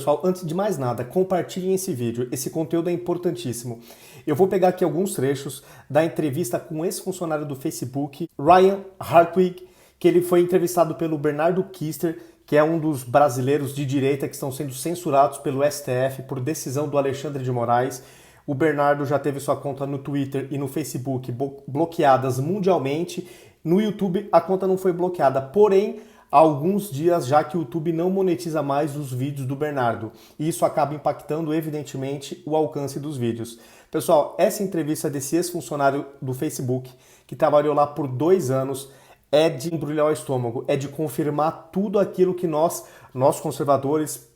Pessoal, antes de mais nada, compartilhem esse vídeo, esse conteúdo é importantíssimo. Eu vou pegar aqui alguns trechos da entrevista com um ex-funcionário do Facebook, Ryan Hartwig, que ele foi entrevistado pelo Bernardo Kister, que é um dos brasileiros de direita que estão sendo censurados pelo STF por decisão do Alexandre de Moraes. O Bernardo já teve sua conta no Twitter e no Facebook bloqueadas mundialmente. No YouTube a conta não foi bloqueada, porém há alguns dias já que o YouTube não monetiza mais os vídeos do Bernardo. E isso acaba impactando, evidentemente, o alcance dos vídeos. Pessoal, essa entrevista desse ex-funcionário do Facebook, que trabalhou lá por 2 anos, é de embrulhar o estômago, é de confirmar tudo aquilo que nós conservadores,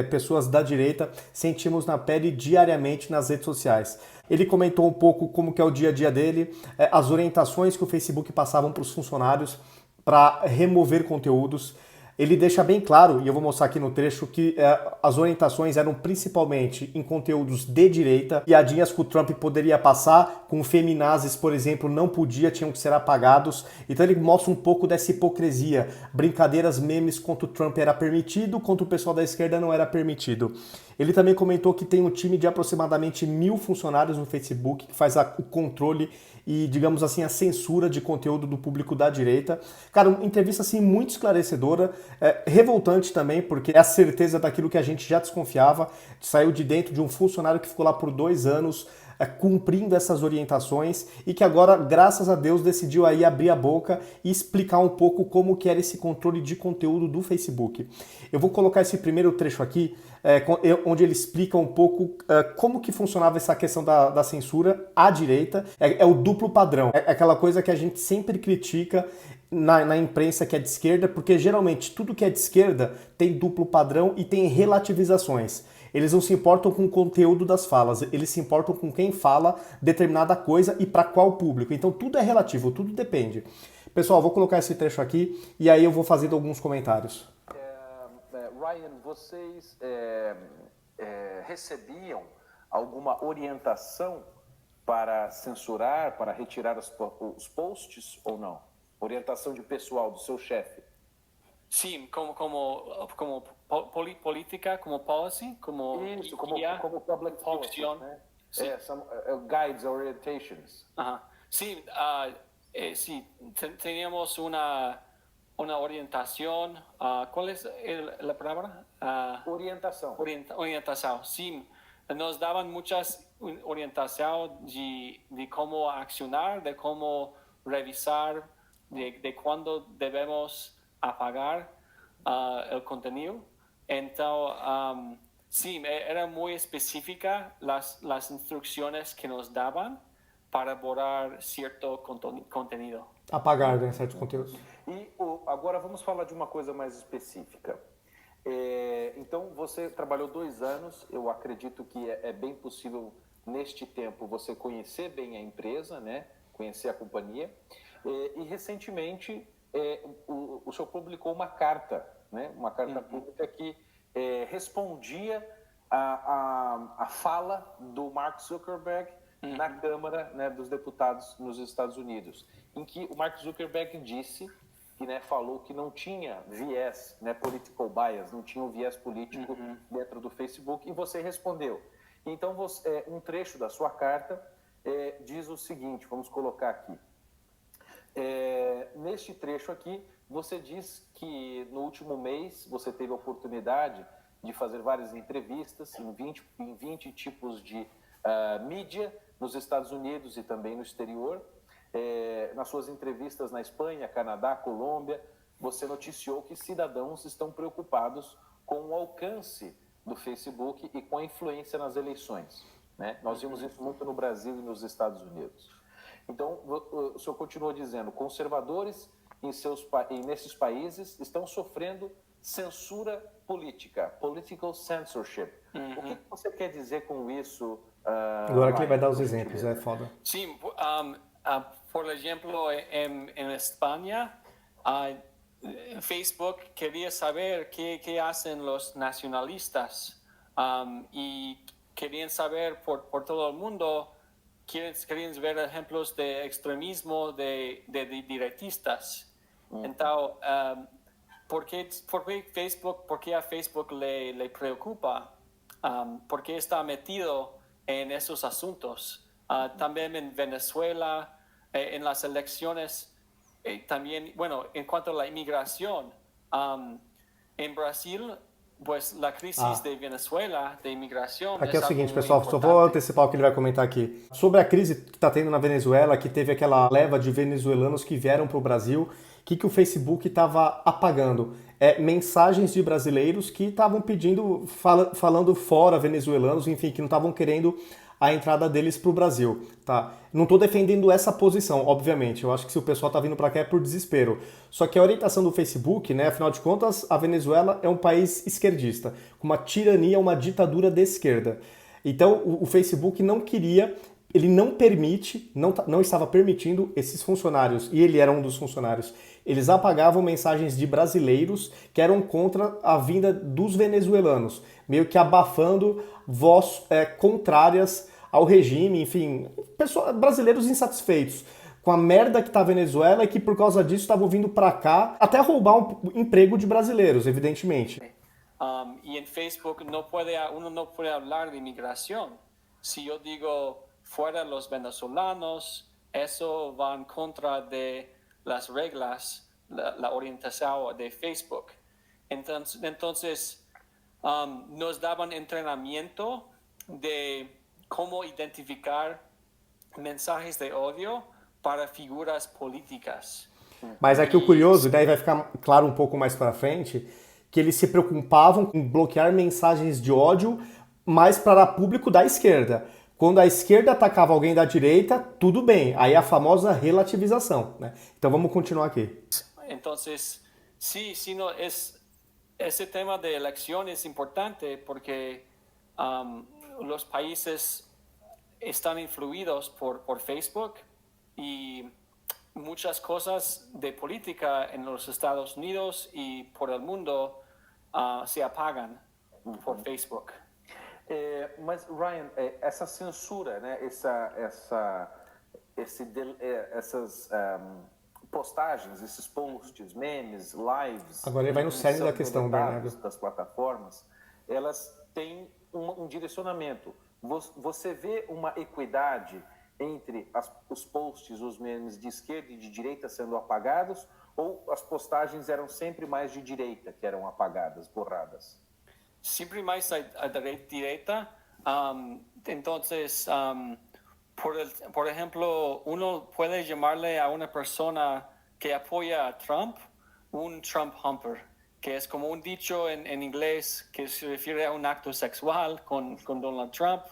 pessoas da direita, sentimos na pele diariamente nas redes sociais. Ele comentou um pouco como que é o dia a dia dele, as orientações que o Facebook passavam para os funcionários para remover conteúdos. Ele deixa bem claro, e eu vou mostrar aqui no trecho, que as orientações eram principalmente em conteúdos de direita, piadinhas que o Trump poderia passar, com feminazes, por exemplo, não podia, tinham que ser apagados. Então ele mostra um pouco dessa hipocrisia. Brincadeiras, memes contra o Trump era permitido, contra o pessoal da esquerda não era permitido. Ele também comentou que tem um time de aproximadamente 1.000 funcionários no Facebook que faz o controle e, digamos assim, a censura de conteúdo do público da direita. Cara, uma entrevista assim muito esclarecedora, revoltante também, porque é a certeza daquilo que a gente já desconfiava, saiu de dentro de um funcionário que ficou lá por 2 anos, cumprindo essas orientações e que agora, graças a Deus, decidiu aí abrir a boca e explicar um pouco como que era esse controle de conteúdo do Facebook. Eu vou colocar esse primeiro trecho aqui, onde ele explica um pouco como que funcionava essa questão da censura à direita. É o duplo padrão, é aquela coisa que a gente sempre critica na imprensa que é de esquerda, porque geralmente tudo que é de esquerda tem duplo padrão e tem relativizações. Eles não se importam com o conteúdo das falas, eles se importam com quem fala determinada coisa e para qual público. Então tudo é relativo, tudo depende. Pessoal, vou colocar esse trecho aqui e aí eu vou fazendo alguns comentários. Ryan, vocês recebiam alguma orientação para censurar, para retirar os posts ou não? Orientação de pessoal, do seu chefe? Sim, como política, como policy, como isso, como public policy, né? Some guides, orientations. Sim, sí, teníamos una orientación. ¿Cuál es la palabra? Orientação. Orientación, sí. Nos daban muchas orientación de cómo accionar, de cómo revisar, de cuándo debemos apagar el contenido. Entonces, sí, era muy específica las instrucciones que nos daban para borrar cierto contenido. Apagar, né, certos conteúdos. E agora vamos falar de uma coisa mais específica. Então, você trabalhou 2 anos, eu acredito que é bem possível, neste tempo, você conhecer bem a empresa, né? Conhecer a companhia. E recentemente, o senhor publicou uma carta, né? Uma carta pública que respondia a fala do Mark Zuckerberg na Câmara, né, dos Deputados nos Estados Unidos, em que o Mark Zuckerberg disse, que, né, falou que não tinha viés, né, political bias, não tinha um viés político dentro do Facebook, e você respondeu. Então, um trecho da sua carta diz o seguinte, vamos colocar aqui. Neste trecho aqui, você diz que no último mês você teve a oportunidade de fazer várias entrevistas em 20 tipos de mídia nos Estados Unidos e também no exterior. Nas suas entrevistas na Espanha, Canadá, Colômbia, você noticiou que cidadãos estão preocupados com o alcance do Facebook e com a influência nas eleições, né? Nós vimos isso muito no Brasil e nos Estados Unidos. Então, o senhor continuou dizendo, conservadores nesses países estão sofrendo censura política, political censorship. O que você quer dizer com isso? Agora que ele vai dar os exemplos, é foda. Sim, por exemplo, en España, Facebook quería saber qué hacen los nacionalistas y querían saber por todo el mundo, querían ver ejemplos de extremismo de direitistas. Entonces, por qué a Facebook le preocupa? ¿Por qué está metido en esos asuntos? También en Venezuela, en las elecciones, también, bueno, en cuanto a la inmigración, en Brasil, pues la crisis de Venezuela, de imigração... Aqui é o seguinte, pessoal, só vou antecipar o que ele vai comentar aqui. Sobre a crise que está tendo na Venezuela, que teve aquela leva de venezuelanos que vieram para o Brasil, o que o Facebook estava apagando? Mensagens de brasileiros que estavam pedindo, falando fora venezuelanos, enfim, que não estavam querendo a entrada deles para o Brasil, tá? Não estou defendendo essa posição, obviamente. Eu acho que se o pessoal está vindo para cá é por desespero. Só que a orientação do Facebook, né? Afinal de contas, a Venezuela é um país esquerdista, com uma tirania, uma ditadura de esquerda. Então, o Facebook não queria, ele não permite, não estava permitindo esses funcionários, e ele era um dos funcionários, eles apagavam mensagens de brasileiros que eram contra a vinda dos venezuelanos, meio que abafando vozes contrárias ao regime, enfim, brasileiros insatisfeitos com a merda que tá a Venezuela e que por causa disso estavam vindo para cá até roubar um emprego de brasileiros, evidentemente. E em Facebook uno não pode falar de imigração. Se eu digo fuera los venezolanos, eso va en contra de las reglas, la orientación de Facebook. Entonces nos daban entrenamiento de cómo identificar mensajes de odio para figuras políticas. Mas aqui o curioso, e daí vai ficar claro um pouco mais para frente, que eles se preocupavam em bloquear mensagens de ódio mais para público da esquerda. Quando a esquerda atacava alguém da direita, tudo bem. Aí a famosa relativização, né? Então vamos continuar aqui. Então, sim, no, esse tema de eleições é importante porque os países estão influídos por Facebook e muitas coisas de política nos Estados Unidos e por el mundo se apagam por Facebook. Mas, Ryan, essa censura, né, essas postagens, esses posts, memes, lives... Agora ele vai no cerne da questão, Bernardo. ...das plataformas, elas têm um direcionamento. Você vê uma equidade entre os posts, os memes de esquerda e de direita sendo apagados, ou as postagens eram sempre mais de direita que eram apagadas, borradas? Siempre más a derecha. Entonces, por ejemplo, uno puede llamarle a una persona que apoya a Trump un Trump humper, que es como un dicho en inglés que se refiere a un acto sexual con Donald Trump,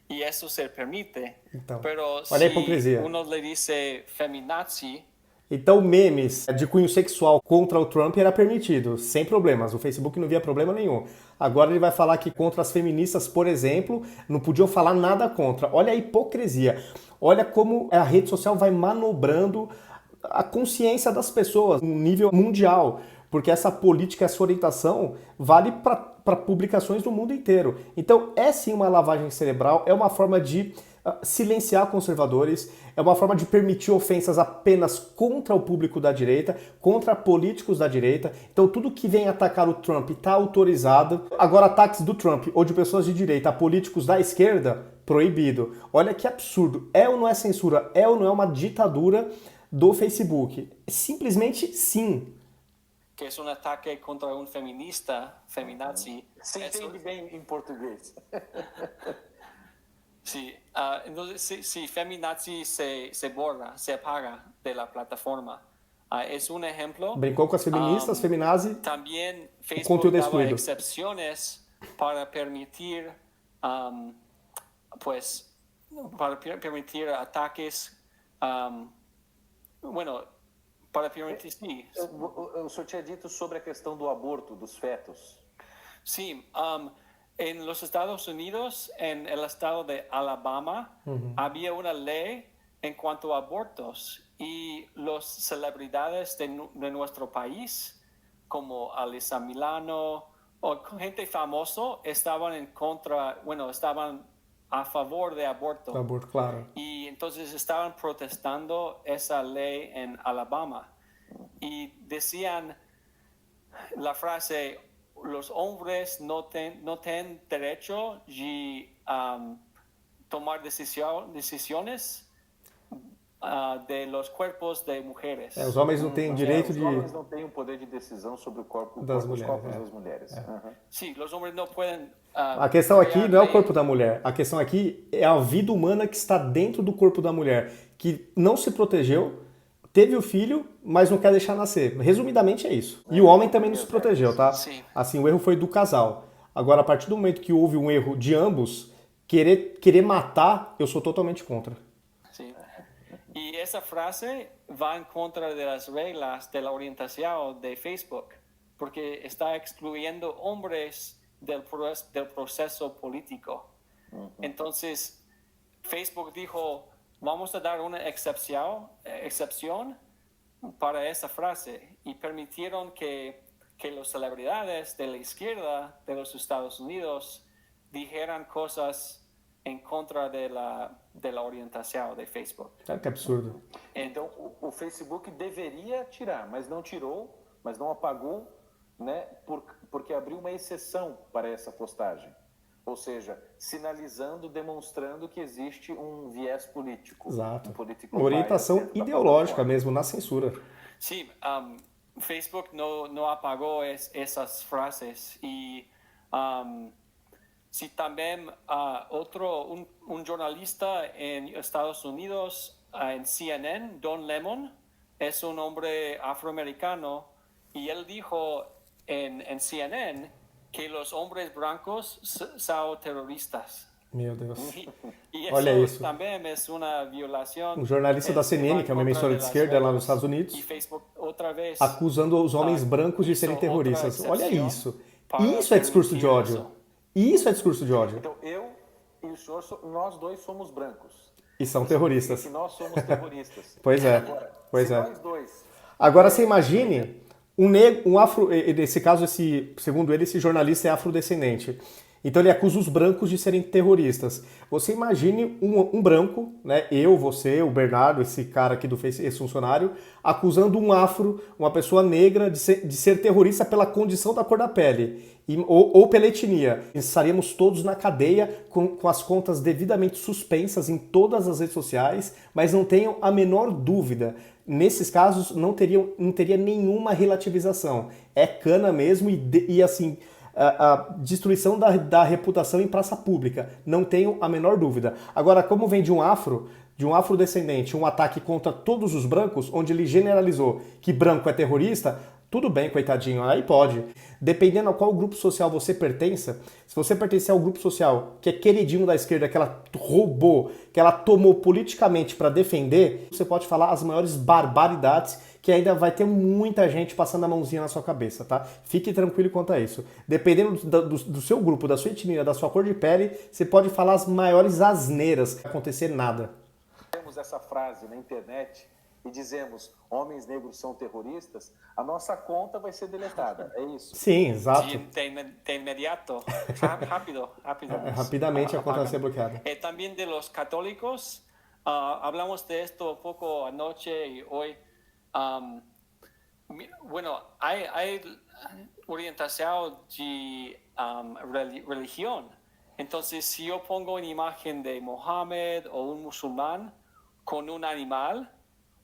y eso se permite. Então, pero olha a hipocrisia. Uno le dice feminazi. Então, memes de cunho sexual contra o Trump era permitido, sem problemas. O Facebook não via problema nenhum. Agora ele vai falar que contra as feministas, por exemplo, não podiam falar nada contra. Olha a hipocrisia. Olha como a rede social vai manobrando a consciência das pessoas no nível mundial. Porque essa política, essa orientação vale para publicações do mundo inteiro. Então, é sim uma lavagem cerebral, é uma forma de silenciar conservadores, é uma forma de permitir ofensas apenas contra o público da direita, contra políticos da direita. Então tudo que vem atacar o Trump está autorizado. Agora ataques do Trump ou de pessoas de direita a políticos da esquerda, proibido. Olha que absurdo. É ou não é censura? É ou não é uma ditadura do Facebook? Simplesmente sim. Que é um ataque contra um feminista, feminazi. Se entende bem em português. Sí, entonces si feminazi se borra, se apaga de la plataforma. Es un ejemplo. Brincou com as feministas, feminazi. También Facebook daba excepciones para permitir, permitir ataques, para permitir, sim. O senhor tinha dito sobre a questão do aborto, dos fetos. Sim, en los Estados Unidos, en el estado de Alabama, había una ley en cuanto a abortos y las celebridades de nuestro país, como Alyssa Milano o gente famosa, estaban estaban a favor de aborto. Aborto, claro. Y entonces estaban protestando esa ley en Alabama y decían la frase, los hombres no tienen derecho de tomar decisiones de los cuerpos de mujeres. Os homens não têm direito de... Os homens não têm o poder de decisão sobre o corpo das os mulheres, corpos das mulheres. Sim, os homens não podem... A questão aqui não é o corpo da mulher. A questão aqui é a vida humana que está dentro do corpo da mulher, que não se protegeu, teve o filho, mas não quer deixar nascer. Resumidamente é isso. E o homem também não se protegeu, tá? Sim. Assim, o erro foi do casal. Agora, a partir do momento que houve um erro de ambos, querer matar, eu sou totalmente contra. Sim. E essa frase vai em contra das regras da orientação de Facebook, porque está excluyendo homens del proceso político. Entonces, Facebook dijo, vamos a dar una excepción para esa frase, y permitieron que las celebridades de la izquierda de los Estados Unidos dijeran cosas en contra de la orientação de Facebook. Que absurdo. Então, o Facebook deveria tirar, mas não tirou, mas não apagou, né, porque abriu uma exceção para essa postagem. Ou seja, sinalizando, demonstrando que existe um viés político. Exato. Um uma orientação ideológica mesmo, na censura. Sim, Facebook não apagou essas frases. E se também jornalista em Estados Unidos, em CNN, Don Lemon, é hombre afroamericano, e ele dijo en CNN que los hombres blancos son terroristas. Meu Deus. E Olha isso. Também é uma violação. Um jornalista da CNN, que é uma emissora de esquerda lá nos Estados Unidos, e Facebook, outra vez, acusando os homens brancos de serem terroristas. Olha isso. Isso é discurso de ódio. Isso é discurso de ódio. Então, eu e o senhor, nós dois somos brancos. E são terroristas. E nós somos terroristas. Pois é. Agora, pois se é. nós dois... Agora, você imagine um negro, um afro... Nesse caso, segundo ele, esse jornalista é afrodescendente. Então ele acusa os brancos de serem terroristas. Você imagine um branco, né? Eu, você, o Bernardo, esse cara aqui do Face, esse funcionário, acusando um afro, uma pessoa negra, de ser terrorista pela condição da cor da pele. Ou pela etnia. Estaríamos todos na cadeia com as contas devidamente suspensas em todas as redes sociais, mas não tenham a menor dúvida. Nesses casos não teria nenhuma relativização. É cana mesmo e assim... a destruição da reputação em praça pública, não tenho a menor dúvida. Agora, como vem de um afrodescendente, um ataque contra todos os brancos, onde ele generalizou que branco é terrorista, tudo bem, coitadinho, aí pode. Dependendo a qual grupo social você pertença, se você pertencer ao grupo social que é queridinho da esquerda, que ela roubou, que ela tomou politicamente para defender, você pode falar as maiores barbaridades, que ainda vai ter muita gente passando a mãozinha na sua cabeça, tá? Fique tranquilo quanto a isso. Dependendo do seu grupo, da sua etnia, da sua cor de pele, você pode falar as maiores asneiras, não vai acontecer nada. Temos essa frase na internet e dizemos homens negros são terroristas, a nossa conta vai ser deletada, é isso? Sim, exato. De imediato, rápido. Rapidamente a conta vai ser bloqueada. Também de los católicos, hablamos de esto un poco anoche y hoy. Bueno, hay orientación de religión. Entonces, si yo pongo una imagen de Mohammed o un musulmán con un animal,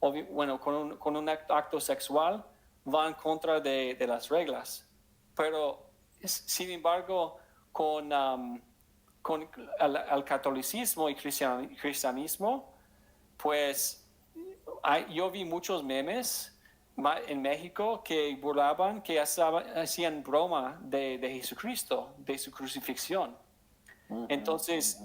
o bueno, con un acto sexual, va en contra de las reglas. Pero, sin embargo, con el catolicismo y cristianismo, pues yo vi muchos memes en México que burlaban, que hacían broma de Jesucristo, de su crucifixión. Entonces,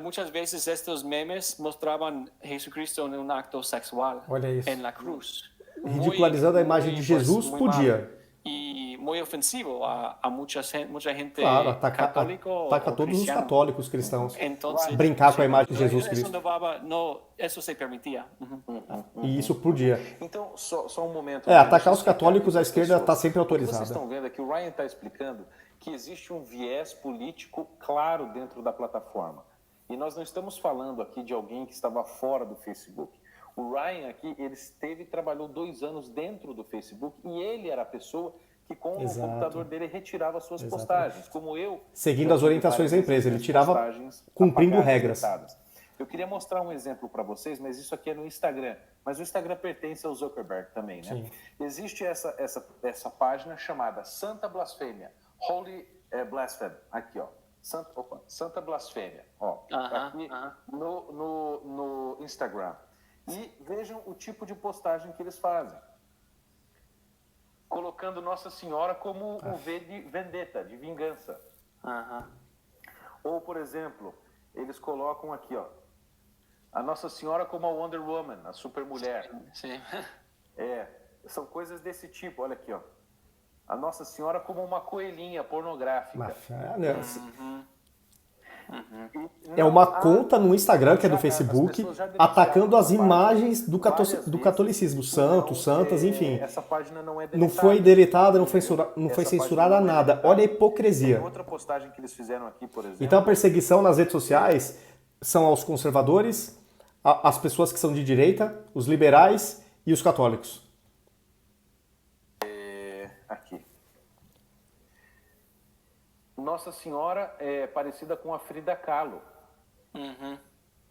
muchas veces estos memes mostraban a Jesucristo en un acto sexual en la cruz. Ridicularizando a imagem de Jesus, podia. E muito ofensivo a muita gente claro, ataca todos os católicos cristãos. Brincar com a imagem de Jesus Cristo. Isso se permitia. E isso podia. Então, só um momento. Atacar os católicos, a esquerda está sempre autorizada. Vocês estão vendo aqui, o Ryan está explicando que existe um viés político claro dentro da plataforma. E nós não estamos falando aqui de alguém que estava fora do Facebook. O Ryan aqui, ele trabalhou 2 anos dentro do Facebook e ele era a pessoa que com Exato. o computador dele retirava suas Exatamente. postagens, como eu. Seguindo já as tive orientações da várias empresa, ele vezes tirava postagens cumprindo apagadas, regras. deletadas. Eu queria mostrar um exemplo para vocês, mas isso aqui é no Instagram. Mas o Instagram pertence ao Zuckerberg também, né? Sim. Existe essa página chamada Santa Blasfêmia, Holy Blasphemy, aqui ó, Santa Blasfêmia, ó, aqui no Instagram. E vejam o tipo de postagem que eles fazem. Colocando Nossa Senhora como o V de vendetta, de vingança. Ou, por exemplo, eles colocam aqui, ó, a Nossa Senhora como a Wonder Woman, a supermulher. Sim. São coisas desse tipo, olha aqui, ó. A Nossa Senhora como uma coelhinha pornográfica. É uma conta no Instagram, que é do Facebook, atacando as imagens do catolicismo, santos, santas, enfim. Essa página não é deletada. Não foi deletada, não foi censurada nada. Olha a hipocrisia. Tem outra postagem que eles fizeram aqui, por exemplo. Então a perseguição nas redes sociais são aos conservadores, as pessoas que são de direita, os liberais e os católicos. Aqui. Nossa Senhora é parecida com a Frida Kahlo.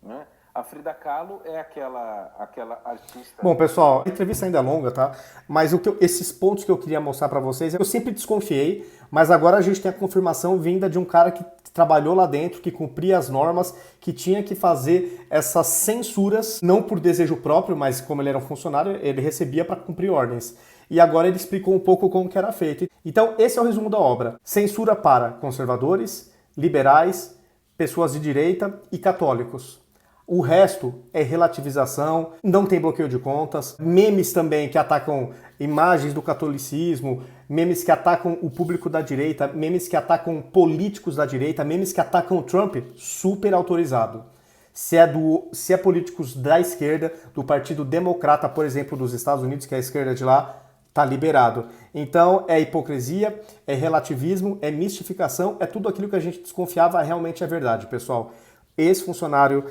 Né? A Frida Kahlo é aquela artista... Bom, pessoal, a entrevista ainda é longa, tá? Mas esses pontos que eu queria mostrar pra vocês, eu sempre desconfiei, mas agora a gente tem a confirmação vinda de um cara que trabalhou lá dentro, que cumpria as normas, que tinha que fazer essas censuras, não por desejo próprio, mas como ele era um funcionário, ele recebia para cumprir ordens. E agora ele explicou um pouco como que era feito. Então, esse é o resumo da obra. Censura para conservadores, liberais, pessoas de direita e católicos. O resto é relativização, não tem bloqueio de contas, memes também que atacam imagens do catolicismo, memes que atacam o público da direita, memes que atacam políticos da direita, memes que atacam o Trump, super autorizado. Se é políticos da esquerda, do Partido Democrata, por exemplo, dos Estados Unidos, que é a esquerda de lá, tá liberado. Então é hipocrisia, é relativismo, é mistificação, é tudo aquilo que a gente desconfiava realmente é verdade, pessoal. Esse funcionário,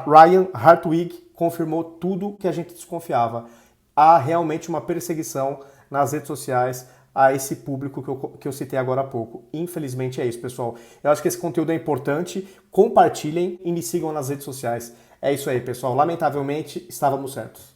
Ryan Hartwig, confirmou tudo que a gente desconfiava. Há realmente uma perseguição nas redes sociais a esse público que eu citei agora há pouco. Infelizmente é isso, pessoal. Eu acho que esse conteúdo é importante. Compartilhem e me sigam nas redes sociais. É isso aí, pessoal. Lamentavelmente, estávamos certos.